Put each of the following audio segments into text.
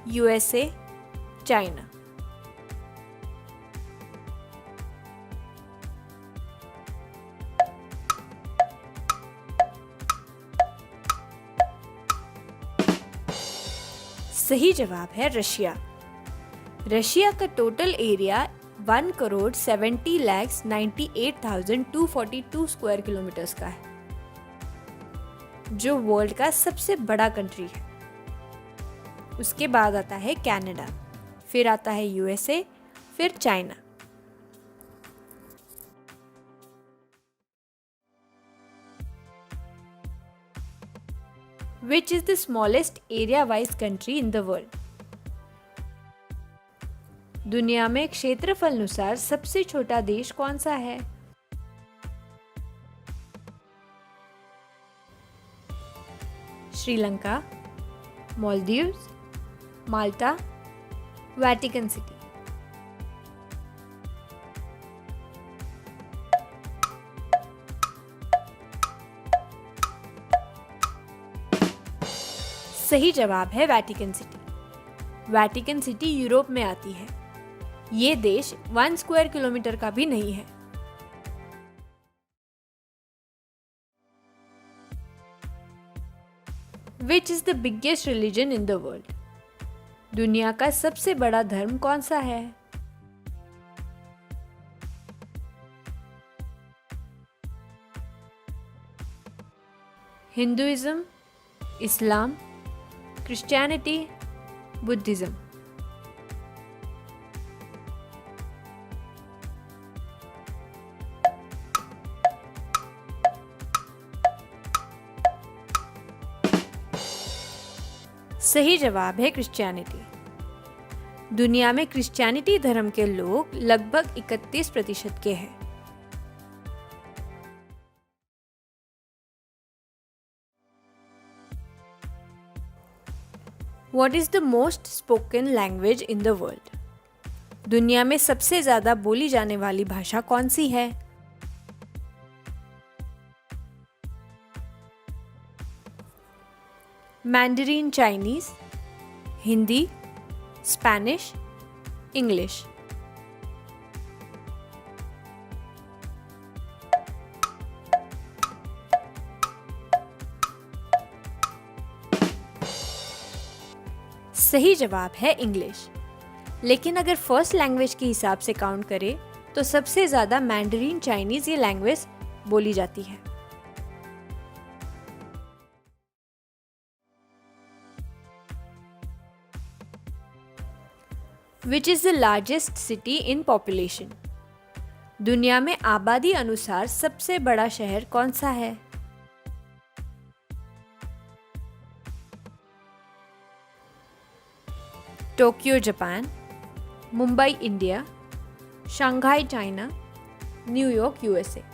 USA, China. सही जवाब है रशिया। रशिया का टोटल एरिया 1,70,98,242 स्क्वायर किलोमीटर्स का है, जो वर्ल्ड का सबसे बड़ा कंट्री है। उसके बाद आता है कनाडा, फिर आता है यूएसए, फिर China. Which is the smallest area-wise country in the world? दुनिया में क्षेत्रफल अनुसार सबसे छोटा देश कौन सा है? श्रीलंका, मालदीव्स, माल्टा, वेटिकन सिटी। सही जवाब है Vatican city. Vatican city Europe में आती है। ये देश 1 स्क्वायर किलोमीटर का भी नहीं है। Which is the biggest religion in the world? दुनिया का सबसे बड़ा धर्म कौन सा है? हिंदुइज्म, इस्लाम, क्रिश्चियनिटी, बुद्धिज्म। सही जवाब है क्रिश्चियनिटी। दुनिया में क्रिश्चियनिटी धर्म के लोग लगभग 31% के हैं। What is the most spoken language in the world? दुनिया में सबसे ज्यादा बोली जाने वाली भाषा कौन सी है? Mandarin Chinese, Hindi, Spanish, English. सही जवाब है इंग्लिश। लेकिन अगर फर्स्ट लैंग्वेज के हिसाब से काउंट करें तो सबसे ज्यादा मैंडरीन चाइनीज ये लैंग्वेज बोली जाती है। Which is the largest city in population? दुनिया में आबादी अनुसार सबसे बड़ा शहर कौन सा है? Tokyo Japan, Mumbai India, Shanghai China, New York USA.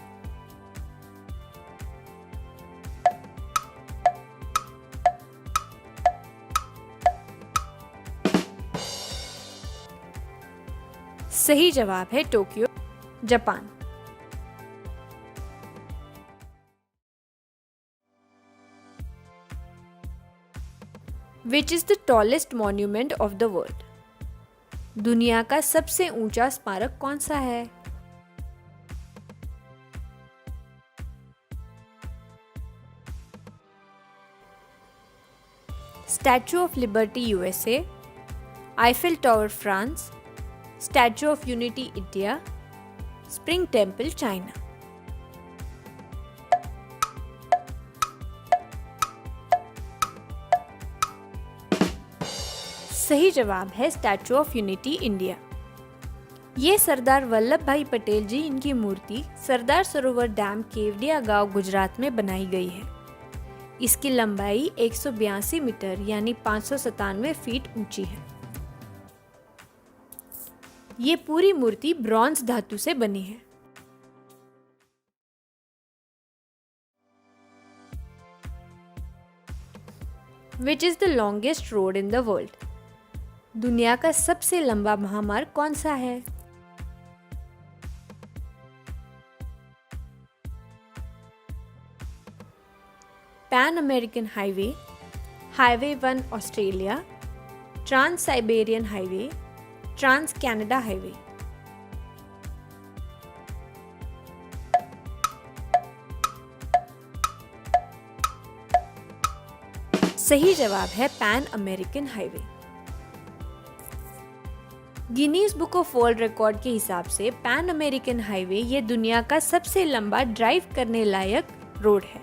सही जवाब है Tokyo Japan. Which is the tallest monument of the world? दुनिया का सबसे ऊंचा स्मारक कौन सा है? Statue of liberty USA, Eiffel tower France, statue of unity India, spring temple China. सही जवाब है स्टैचू ऑफ यूनिटी इंडिया। ये सरदार वल्लभ भाई पटेल जी इनकी मूर्ति सरदार सरोवर डैम केवडिया गांव गुजरात में बनाई गई है। इसकी लंबाई 182 मीटर यानी 597 फीट ऊंची है। ये पूरी मूर्ति ब्रॉन्ज धातु से बनी है। Which is the longest road in the world? दुनिया का सबसे लंबा महामार्ग कौन सा है? Pan American highway, highway 1 Australia, trans Siberian highway, trans Canada highway. सही जवाब है Pan American highway. Guinness book of world record के हिसाब से पैन अमेरिकन हाईवे ये दुनिया का सबसे लंबा ड्राइव करने लायक रोड है।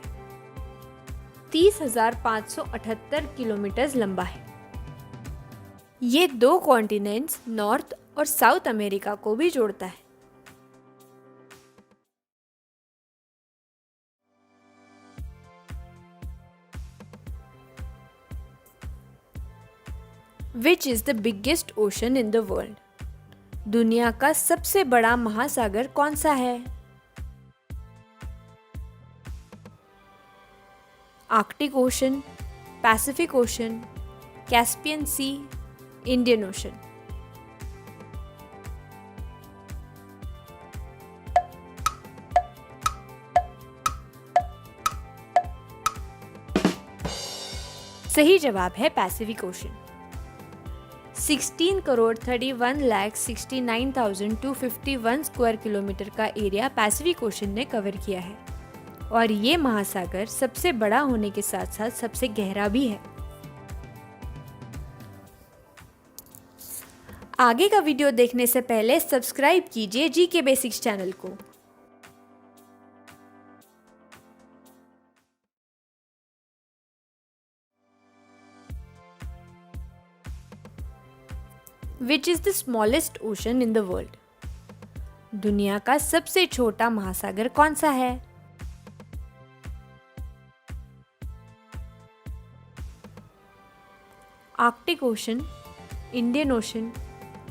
30,578 किलोमीटर लंबा है। ये 2 कॉन्टिनेंट्स नॉर्थ और साउथ अमेरिका को भी जोड़ता है। Which is the biggest ocean in the world? दुनिया का सबसे बड़ा महासागर कौन सा है? Arctic Ocean, Pacific Ocean, Caspian Sea, Indian Ocean. सही जवाब है पैसिफिक ओशन। 16,31,69,251 स्क्वायर किलोमीटर का एरिया पैसिफिक ओशन ने कवर किया है और ये महासागर सबसे बड़ा होने के साथ साथ सबसे गहरा भी है। आगे का वीडियो देखने से पहले सब्सक्राइब कीजिए जीके बेसिक्स चैनल को। Which is the smallest ocean in the world? दुनिया का सबसे छोटा महासागर कौन सा है? Arctic ocean, Indian ocean,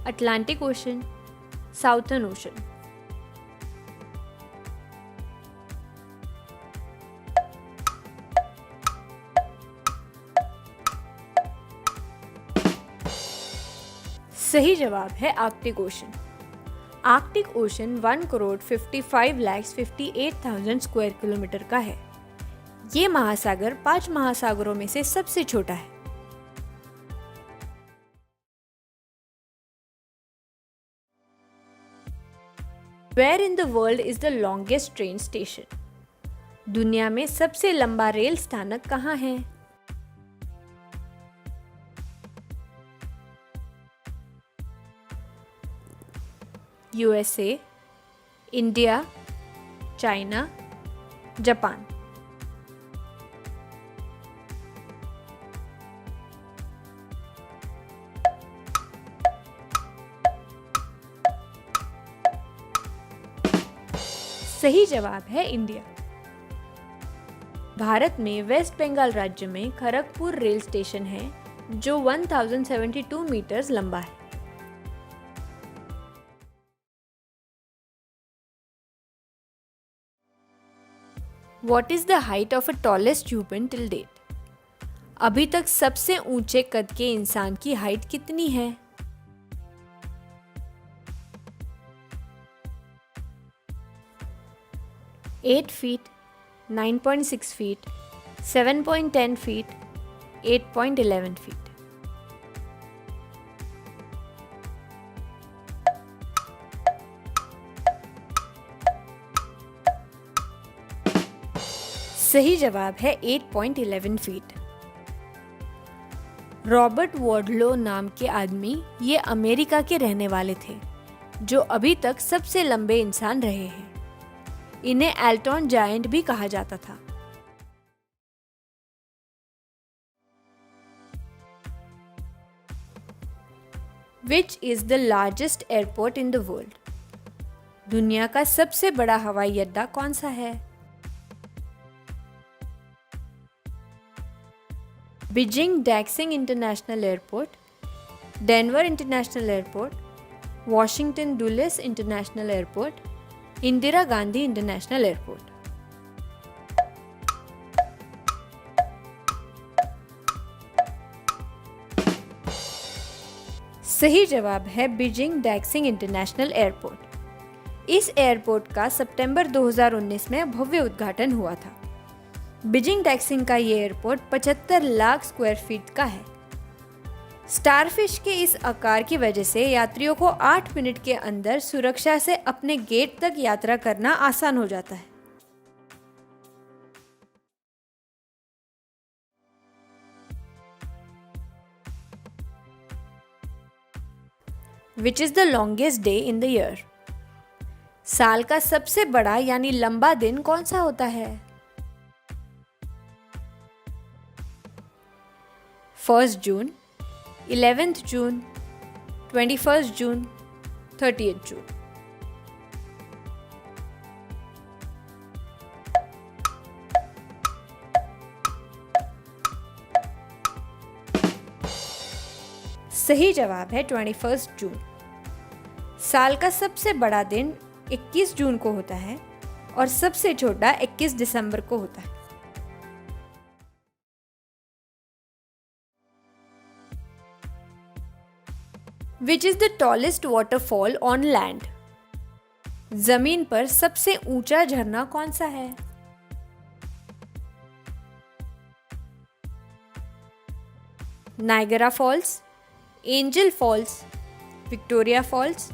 Atlantic ocean, southern ocean. सही जवाब है Arctic ocean. Arctic ocean 1,55,58,000 square kilometre का है। ये महासागर 5 महासागरों में से सबसे छोटा है। Where in the world is the longest train station? दुनिया में सबसे लंबा रेल स्थानक कहाँ है? USA, India, China, Japan. सही जवाब है इंडिया। भारत में वेस्ट बंगाल राज्य में खड़गपुर रेल स्टेशन है जो 1072 मीटर्स लंबा है। What is the height of a tallest human till date? अभी तक सबसे ऊंचे कद के इंसान की हाइट कितनी है? 8 feet, 9.6 feet, 7.10 feet, 8.11 feet. सही जवाब है 8.11 फीट। रॉबर्ट वार्डलो नाम के आदमी ये अमेरिका के रहने वाले थे जो अभी तक सबसे लंबे इंसान रहे हैं। इन्हें एल्टन जायंट भी कहा जाता था। Which is the largest airport in the world? दुनिया का सबसे बड़ा हवाई अड्डा कौन सा है? Beijing Daxing International Airport, Denver International Airport, Washington Dulles International Airport, Indira Gandhi International Airport. सही जवाब है बीजिंग डैक्सिंग इंटरनेशनल एयरपोर्ट। इस एयरपोर्ट का सितंबर 2019 में भव्य उद्घाटन हुआ था। बीजिंग डैक्सिंग का ये एयरपोर्ट 75 लाख स्क्वायर फीट का है। स्टारफिश के इस आकार की वजह से यात्रियों को 8 मिनट के अंदर सुरक्षा से अपने गेट तक यात्रा करना आसान हो जाता है। Which is the longest day in the year? साल का सबसे बड़ा यानी लंबा दिन कौन सा होता है? 1 जून, 11 जून, 21 जून, 30 जून। सही जवाब है 21 जून। साल का सबसे बड़ा दिन 21 जून को होता है और सबसे छोटा 21 दिसंबर को होता है। Which is the tallest waterfall on land? जमीन पर सबसे ऊंचा झरना कौन सा है? Niagara falls, angel falls, Victoria falls,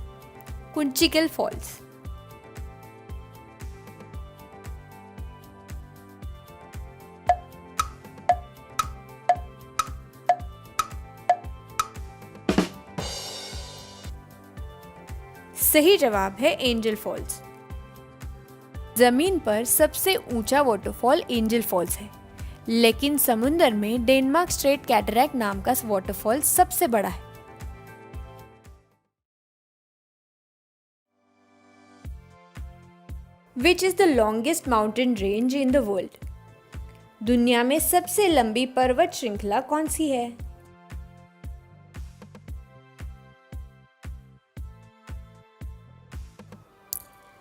Kunchikal falls. सही जवाब है एंजल फॉल्स। जमीन पर सबसे ऊंचा वाटरफॉल एंजल फॉल्स है, लेकिन समुद्र में डेनमार्क स्ट्रेट कैटरैक्ट नाम का वाटरफॉल सबसे बड़ा है। Which is the longest mountain range in the world? दुनिया में सबसे लंबी पर्वत श्रृंखला कौन सी है?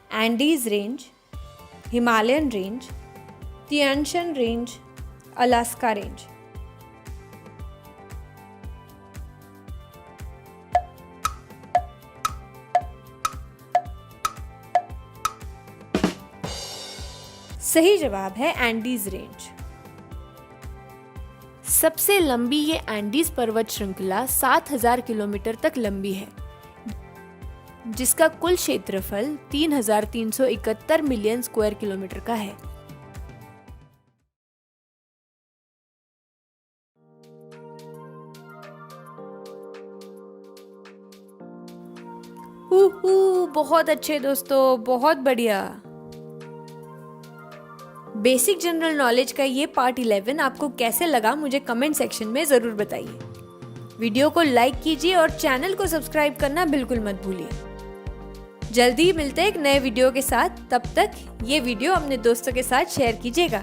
Andes range, Himalayan range, Tianshan range, Alaska range. सही जवाब है एंडीज रेंज। सबसे लंबी ये एंडीज पर्वत श्रृंखला 7000 किलोमीटर तक लंबी है, जिसका कुल क्षेत्रफल 3371 मिलियन स्क्वायर किलोमीटर का है। बहुत अच्छे दोस्तों, बहुत बढ़िया। बेसिक जनरल नॉलेज का ये पार्ट 11 आपको कैसे लगा मुझे कमेंट सेक्शन में जरूर बताइए। वीडियो को लाइक कीजिए और चैनल को सब्सक्राइब करना बिल्कुल मत भूलिए। जल्दी ही मिलते हैं एक नए वीडियो के साथ। तब तक ये वीडियो अपने दोस्तों के साथ शेयर कीजिएगा,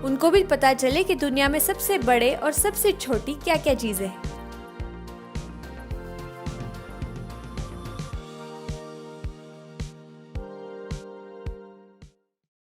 उनको भी पता चले कि दुनिया में सबसे बड़े और सबसे छोटी क्या क्या चीजें हैं।